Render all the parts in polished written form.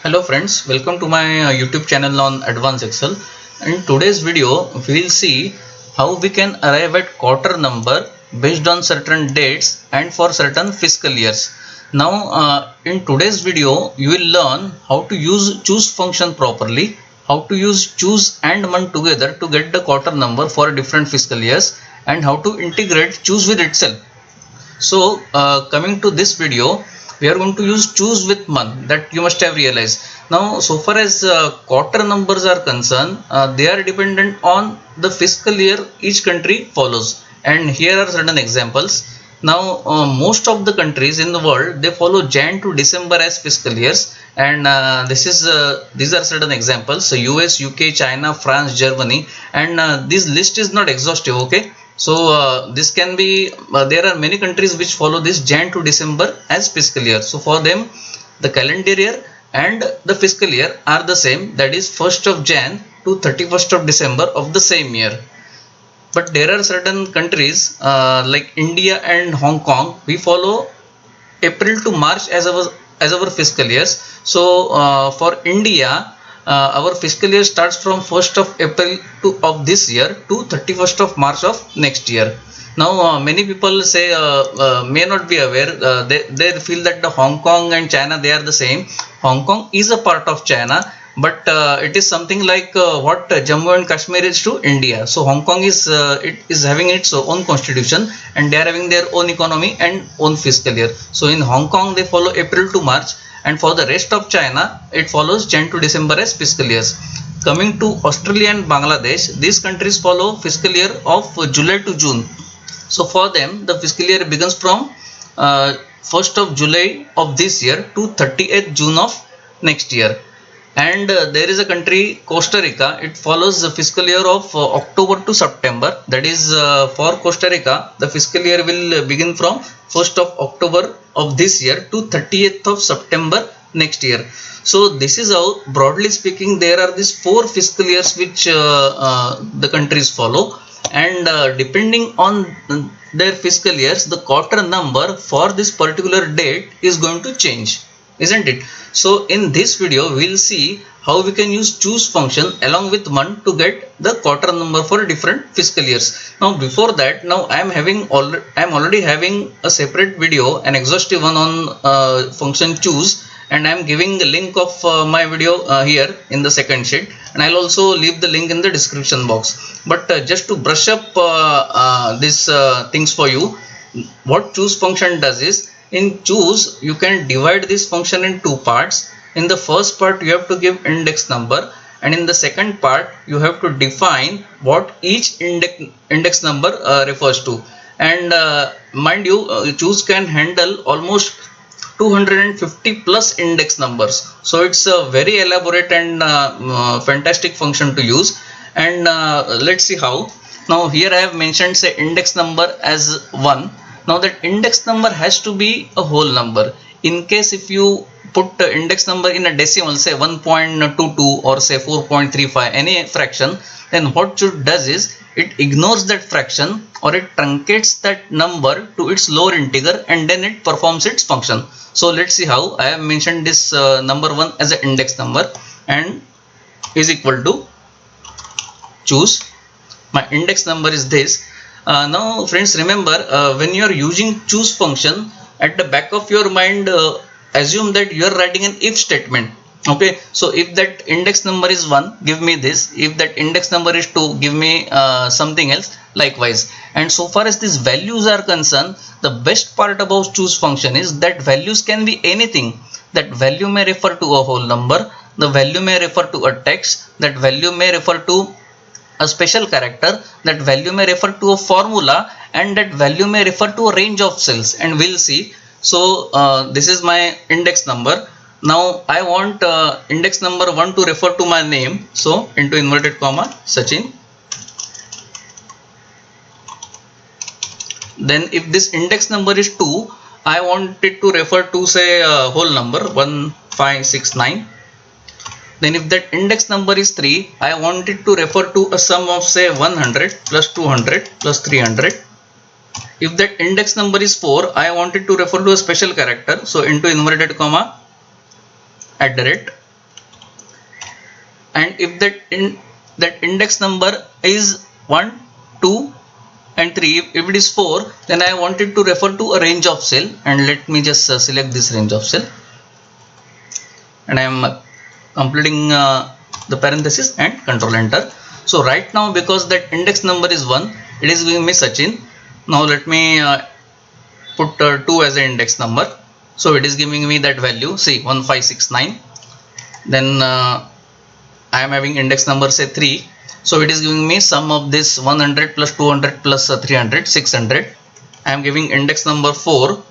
Hello friends, welcome to my YouTube channel on Advanced Excel. In today's video, we will see how we can arrive at quarter number based on certain dates and for certain fiscal years. Now, in today's video, you will learn how to use choose function properly, how to use choose and month together to get the quarter number for different fiscal years, and how to integrate choose with itself. So coming to this video, we are going to use choose with month, that you must have realized. Now so far as quarter numbers are concerned, they are dependent on the fiscal year each country follows, and here are certain examples. Now most of the countries in the world, they follow Jan to December as fiscal years, and these are certain examples. So US, UK, China, France, Germany, and this list is not exhaustive, okay. So this can be there are many countries which follow this Jan to December as fiscal year. So for them, the calendar year and the fiscal year are the same, that is 1st of Jan to 31st of December of the same year. But there are certain countries like India and Hong Kong, we follow April to March as our fiscal years. So for India, our fiscal year starts from 1st of April of this year to 31st of March of next year. Now many people say may not be aware, they feel that the Hong Kong and China, they are the same. Hong Kong is a part of China, but it is something like what Jammu and Kashmir is to India. So Hong Kong is having its own constitution, and they are having their own economy and own fiscal year. So in Hong Kong, they follow April to March, and for the rest of China, it follows Jan to December as fiscal years. Coming to Australia and Bangladesh, these countries follow fiscal year of July to June. So for them, the fiscal year begins from 1st of July of this year to 30th June of next year. And there is a country, Costa Rica, it follows the fiscal year of October to September. That is for Costa Rica, the fiscal year will begin from 1st of October of this year to 30th of September next year. So this is how, broadly speaking, there are these 4 fiscal years which the countries follow, and depending on their fiscal years, the quarter number for this particular date is going to change, isn't it? So in this video, we will see how we can use choose function along with month to get the quarter number for different fiscal years. Now before that, now I am already having a separate video, an exhaustive one on function choose, and I am giving the link of my video here in the second sheet, and I'll also leave the link in the description box. But just to brush up these things for you, what choose function does is, in choose, you can divide this function in 2 parts. In the first part, you have to give index number, and in the second part, you have to define what each index number refers to. And mind you, choose can handle almost 250 plus index numbers. So it's a very elaborate and fantastic function to use. And let's see how. Now here I have mentioned, say, index number as 1. Now that index number has to be a whole number. In case if you put index number in a decimal, say 1.22 or say 4.35, any fraction, then what it does is, it ignores that fraction or it truncates that number to its lower integer, and then it performs its function. So let's see how. I have mentioned this number 1 as an index number and is equal to choose. My index number is this. Now friends, remember when you are using choose function, at the back of your mind, assume that you are writing an if statement. Okay, so if that index number is 1, give me this. If that index number is 2, give me something else, likewise. And so far as these values are concerned, the best part about choose function is that values can be anything. That value may refer to a whole number, the value may refer to a text, that value may refer to a special character, that value may refer to a formula, and that value may refer to a range of cells, and we'll see. So this is my index number. Now I want index number 1 to refer to my name, so into inverted comma Sachin. Then if this index number is 2, I want it to refer to, say, a whole number 1569. Then if that index number is 3, I want it to refer to a sum of, say, 100 plus 200 plus 300. If that index number is 4, I want it to refer to a special character, so into inverted comma @ and if that index number is 1, 2 and 3, if it is 4, then I wanted to refer to a range of cell, and let me just select this range of cell, and I am completing the parenthesis and control enter. So right now, because that index number is 1, it is giving me Sachin. Now let me put 2 as an index number. So it is giving me that value, see 1569. Then I am having index number say 3. So it is giving me sum of this 100 plus 200 plus 300, 600. I am giving index number 4.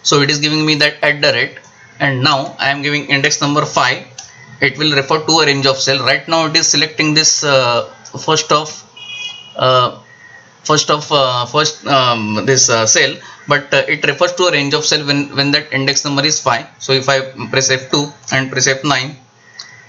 So it is giving me that at the rate. And now I am giving index number 5. It will refer to a range of cell. Right now it is selecting this first cell, but it refers to a range of cell when that index number is 5. So if I press F2 and press F9,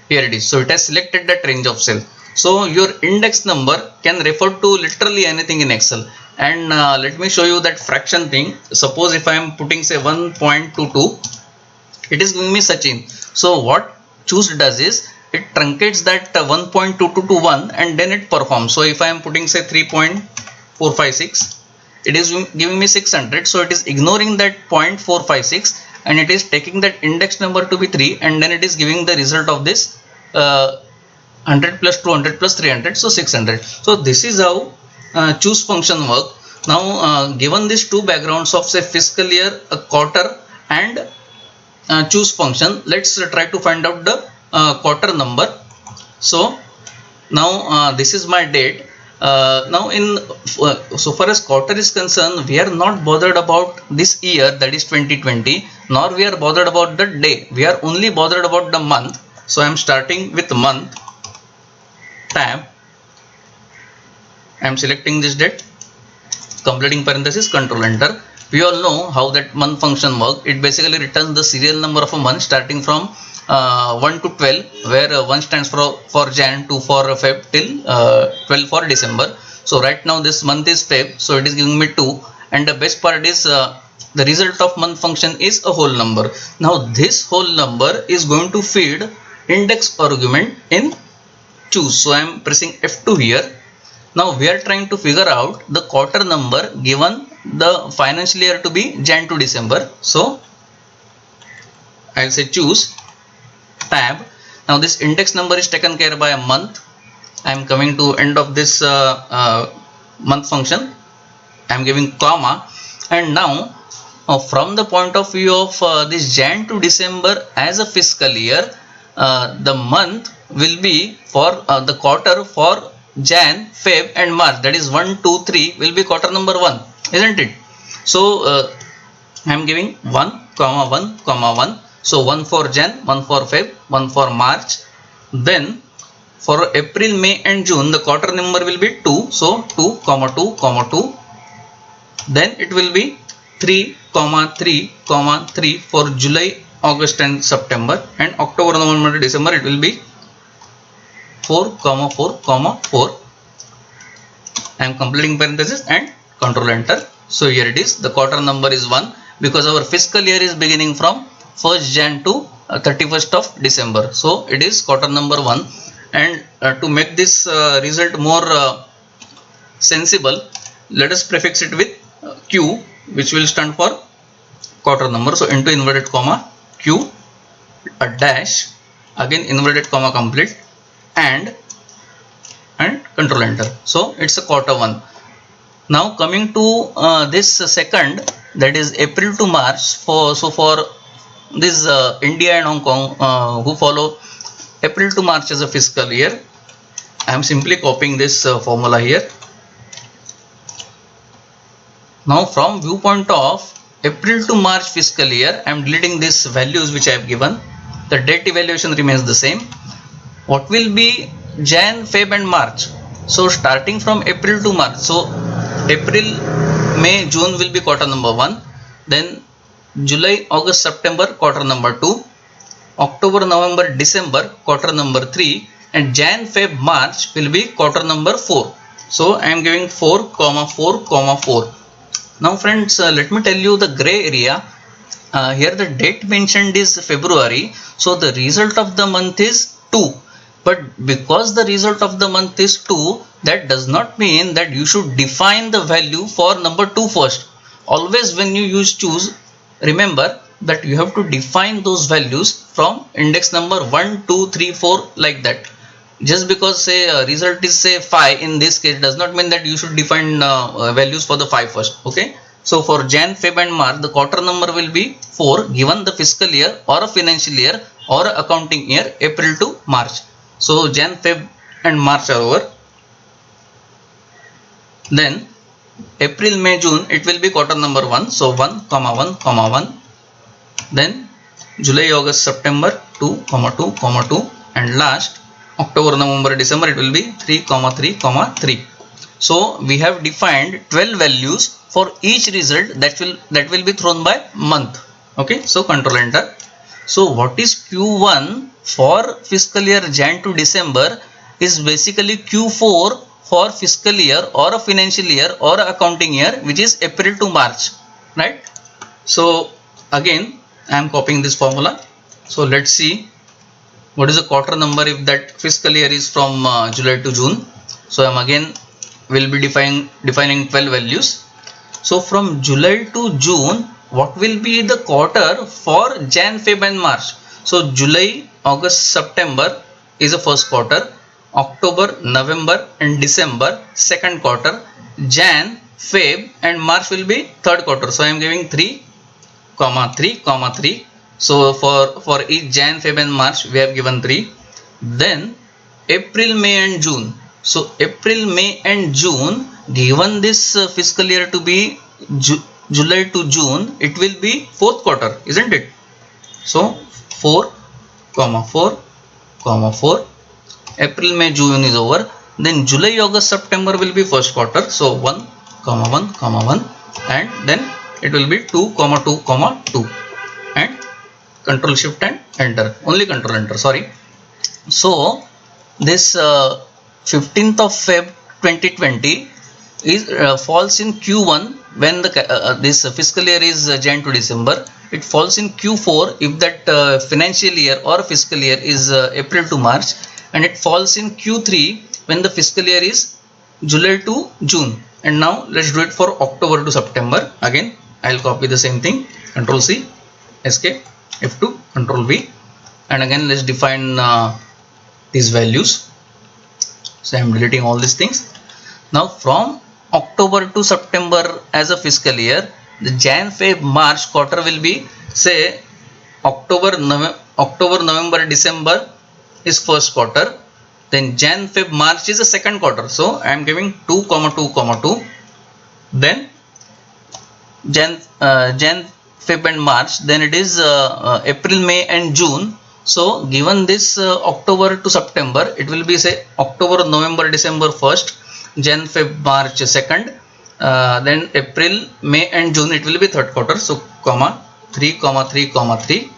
here it is. So it has selected that range of cell. So your index number can refer to literally anything in Excel. And let me show you that fraction thing. Suppose if I am putting say 1.22, it is giving me Sachin. So what choose does is it truncates that 1.22 to 1 and then it performs. So if I am putting say 3.456, it is giving me 600. So it is ignoring that 0.456 and it is taking that index number to be 3, and then it is giving the result of this 100 plus 200 plus 300, so 600. So this is how choose function work. Now given these two backgrounds of say fiscal year, a quarter and choose function, let's try to find out the quarter number. So now this is my date. Now so far as quarter is concerned, we are not bothered about this year, that is 2020, nor we are bothered about the day. We are only bothered about the month. So I am starting with month, tab, I am selecting this date, completing parenthesis, control enter. We all know how that month function works. It basically returns the serial number of a month starting from 1 to 12, where 1 stands for Jan, 2 for Feb, till 12 for December. So right now this month is Feb, so it is giving me 2, and the best part is the result of month function is a whole number. Now this whole number is going to feed index argument in choose. So I am pressing F2 here. Now we are trying to figure out the quarter number given the financial year to be Jan to December. So I will say choose, tab. Now this index number is taken care by a month. I am coming to end of this month function. I am giving comma, and now from the point of view of this Jan to December as a fiscal year, the month will be for the quarter for Jan, Feb and March, that is 1, 2, 3 will be quarter number 1, isn't it? So I am giving 1, 1, 1. So 1 for Jan, 1 for Feb, 1 for March. Then for April, May and June, the quarter number will be 2. So 2, 2, 2. Then it will be 3, 3, 3 for July, August and September, and October, November, December it will be 4, 4, 4. I am completing parenthesis and control enter. So here it is, the quarter number is 1 because our fiscal year is beginning from 1st Jan to 31st of December. So it is quarter number 1, and to make this result more sensible, let us prefix it with Q, which will stand for quarter number. So into inverted comma Q, a dash, again inverted comma complete, and control enter. So it's a quarter 1. Now coming to this second, that is April to March. For this India and Hong Kong who follow April to March as a fiscal year, I am simply copying this formula here. Now from viewpoint of April to March fiscal year, I am deleting these values which I have given. The date evaluation remains the same. What will be Jan, Feb and March? So starting from April to March, so April, May, June will be quarter number 1. Then July, August, September quarter number 2. October, November, December quarter number 3. And Jan, Feb, March will be quarter number 4. So I am giving 4, 4, 4. Now friends, let me tell you the gray area. Here the date mentioned is February. So the result of the month is 2. But because the result of the month is 2, that does not mean that you should define the value for number 2 first. Always when you use choose, remember that you have to define those values from index number 1, 2, 3, 4 like that. Just because say result is say 5 in this case does not mean that you should define values for the 5 first. Okay. So for Jan, Feb and March, the quarter number will be 4 given the fiscal year or a financial year or a accounting year April to March. So Jan, Feb and March are over. Then April, May, June, it will be quarter number 1. So 1, 1, 1. Then July, August, September 2, 2, 2. And last October, November, December, it will be 3, 3, 3. So we have defined 12 values for each result that will be thrown by month. Okay, so control enter. So what is Q1 for fiscal year Jan to December is basically Q4 for fiscal year or a financial year or a accounting year, which is April to March, right? So again I am copying this formula. So let's see what is the quarter number if that fiscal year is from July to June. So I am again will be defining 12 values. So from July to June, what will be the quarter for Jan, Feb and March? So July, August, September is the first quarter. October, November and December second quarter. Jan, Feb and March will be third quarter. So I am giving 3, 3, 3. So for each Jan, Feb and March we have given 3. Then April, May and June. So April, May and June, given this fiscal year to be July to June, it will be fourth quarter, isn't it? So 4, 4, 4. April, May, June is over. Then July, August, September will be first quarter. So 1, 1, and then it will be 2, 2, 2. And control shift and enter. Only control enter. Sorry. So this 15th of Feb 2020 is falls in Q1 when the this fiscal year is Jan to December. It falls in Q4 if that financial year or fiscal year is April to March, and it falls in Q3 when the fiscal year is July to June. And now let's do it for October to September. Again I will copy the same thing, Control C, Escape, F2, Control V, and again let's define these values. So I am deleting all these things. Now from October to September as a fiscal year, the Jan, Feb, March quarter will be say October, November, December is first quarter. Then Jan, Feb, March is the second quarter. So I am giving 2, 2, 2. Then Jan, Feb and March. Then it is April, May and June. So given this October to September, it will be say October, November, December first, Jan, Feb, March second, then April, May and June it will be third quarter. So 3, 3, 3.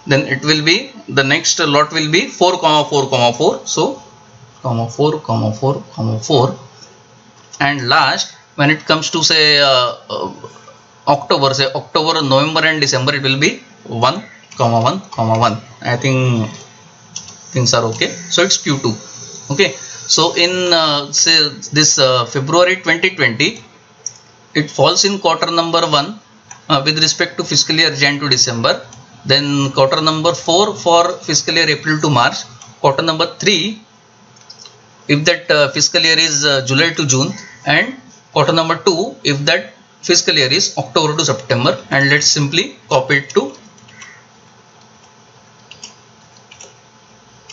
Then it will be the next lot will be 4, 4, 4. So 4, 4, 4. And last when it comes to say October, say October, November and December, it will be 1, 1, 1. I think things are okay. So it's Q2. Okay. So in say this February 2020, it falls in quarter number 1 with respect to fiscal year Jan to December. Then quarter number 4 for fiscal year April to March. Quarter number 3 if that fiscal year is July to June, and quarter number 2 if that fiscal year is October to September. And let's simply copy it to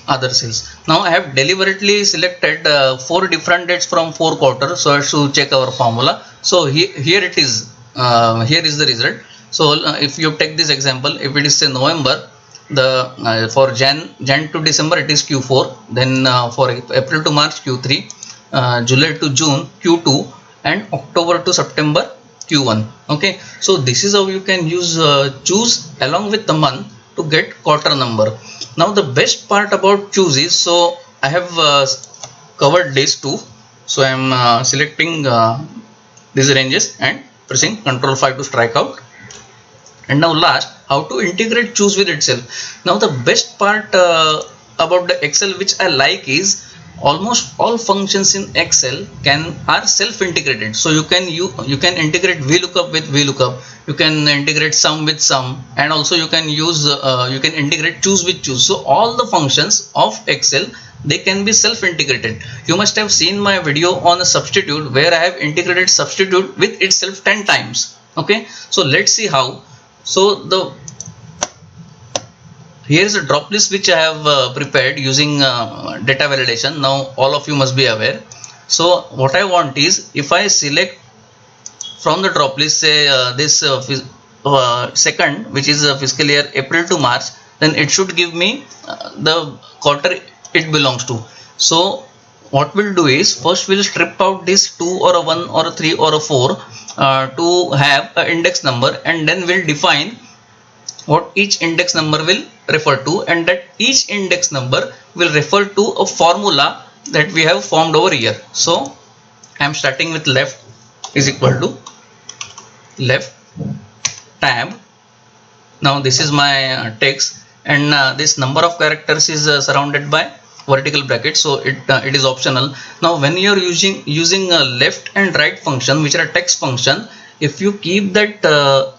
other cells. Now I have deliberately selected 4 different dates from 4 quarters so as to check our formula. So here it is. Here is the result. So if you take this example, if it is say November, the for Jan to December it is Q4. Then for April to March Q3, July to June Q2, and October to September Q1. Okay. So this is how you can use choose along with the month to get quarter number. Now the best part about choose is, so I have covered days too. So I am selecting these ranges and pressing Ctrl 5 to strike out. And now last, how to integrate choose with itself. Now the best part about the Excel which I like is almost all functions in Excel are self-integrated. So you can integrate VLOOKUP with VLOOKUP, you can integrate sum with sum, and also you can use you can integrate choose with choose. So all the functions of Excel, they can be self-integrated. You must have seen my video on a substitute where I have integrated substitute with itself 10 times. Okay, so let's see how. So here is a drop list which I have prepared using data validation. Now all of you must be aware. So what I want is, if I select from the drop list, say this second, which is fiscal year April to March, then it should give me the quarter it belongs to. So what we'll do is, first we'll strip out this 2 or a 1 or a 3 or a 4 to have an index number, and then we'll define what each index number will refer to, and that each index number will refer to a formula that we have formed over here. So I am starting with left is equal to left tab. Now this is my text, and this number of characters is surrounded by vertical bracket, so it is optional. Now when you are using a left and right function, which are text function, if you keep that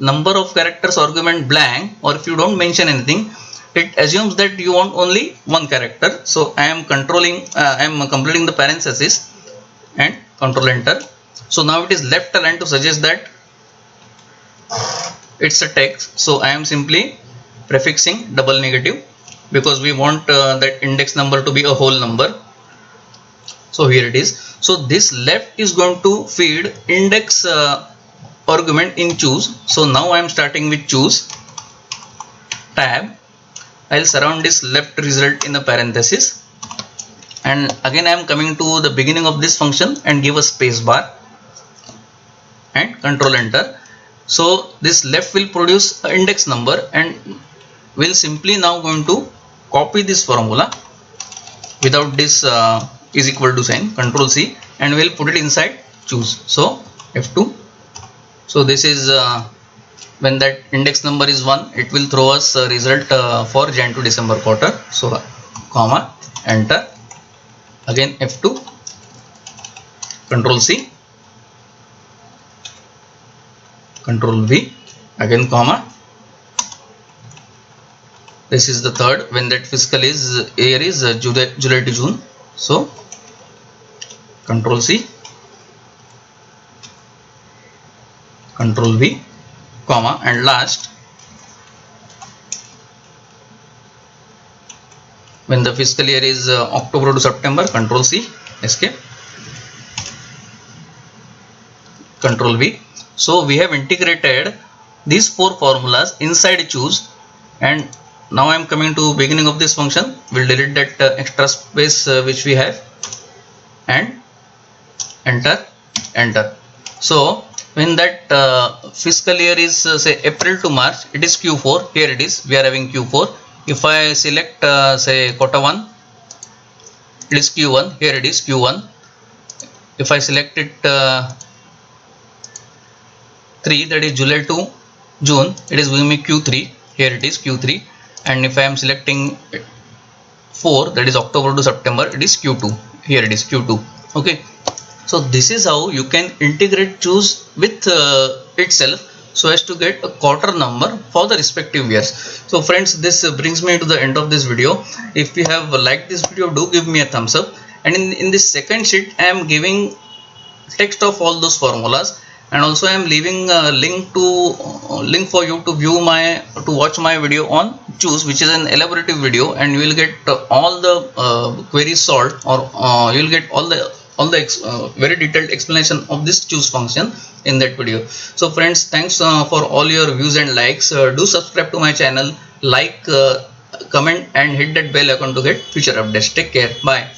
number of characters argument blank, or if you don't mention anything, it assumes that you want only one character. So I am completing the parenthesis and control enter. So now it is left aligned to suggest that it's a text. So I am simply prefixing double negative, because we want that index number to be a whole number. So here it is. So this left is going to feed index argument in choose. So now I am starting with choose tab. I'll surround this left result in a parenthesis, and again I am coming to the beginning of this function and give a space bar and control enter. So this left will produce an index number, and we'll simply now going to copy this formula without this is equal to sign, control C, and we'll put it inside choose. So F2. So this is when that index number is 1, it will throw us a result for Jan to December quarter. So comma, enter, again F2, control C, control V, again comma. This is the third, when that fiscal year is July to June. So control C, control V, comma, and last, when the fiscal year is October to September, control C, escape, control V. So we have integrated these 4 formulas inside choose, and now I am coming to beginning of this function. We'll delete that extra space which we have, and enter. So when that fiscal year is say April to March, it is Q4. Here it is, we are having Q4. If I select say quarter 1, it is Q1. Here it is Q1. If I select it 3, that is July to June, it is giving me Q3. Here it is Q3. And if I am selecting 4, that is October to September, it is Q2. Here it is Q2. Okay. So this is how you can integrate choose with itself, so as to get a quarter number for the respective years. So friends, this brings me to the end of this video. If you have liked this video, do give me a thumbs up. And in this second sheet, I am giving text of all those formulas, and also I am leaving a link for you to watch my video on choose, which is an elaborative video, and you will get all the queries solved, or you will get all the very detailed explanation of this choose function in that video. So friends, thanks for all your views and likes. Do subscribe to my channel, like, comment, and hit that bell icon to get future updates. Take care. Bye.